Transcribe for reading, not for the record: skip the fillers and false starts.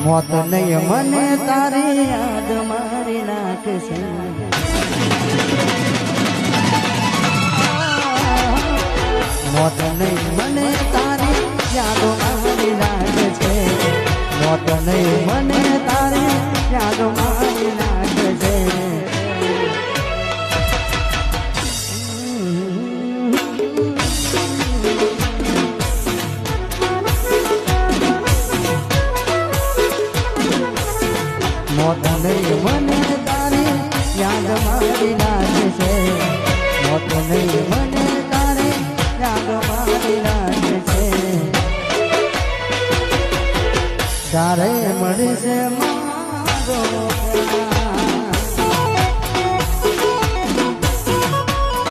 મોત નહીં મને તારી યાદ મારી નાખશે મોત નહીં મને તારી યાદ મારી નાખશે મોત નહીં મને તારી યાદ મારી નાખશે મોત નહીં મને તારી યાદ મારી નાખશે મોત નહીં મને તારી યાદ મારી નાખશે તારે મળશે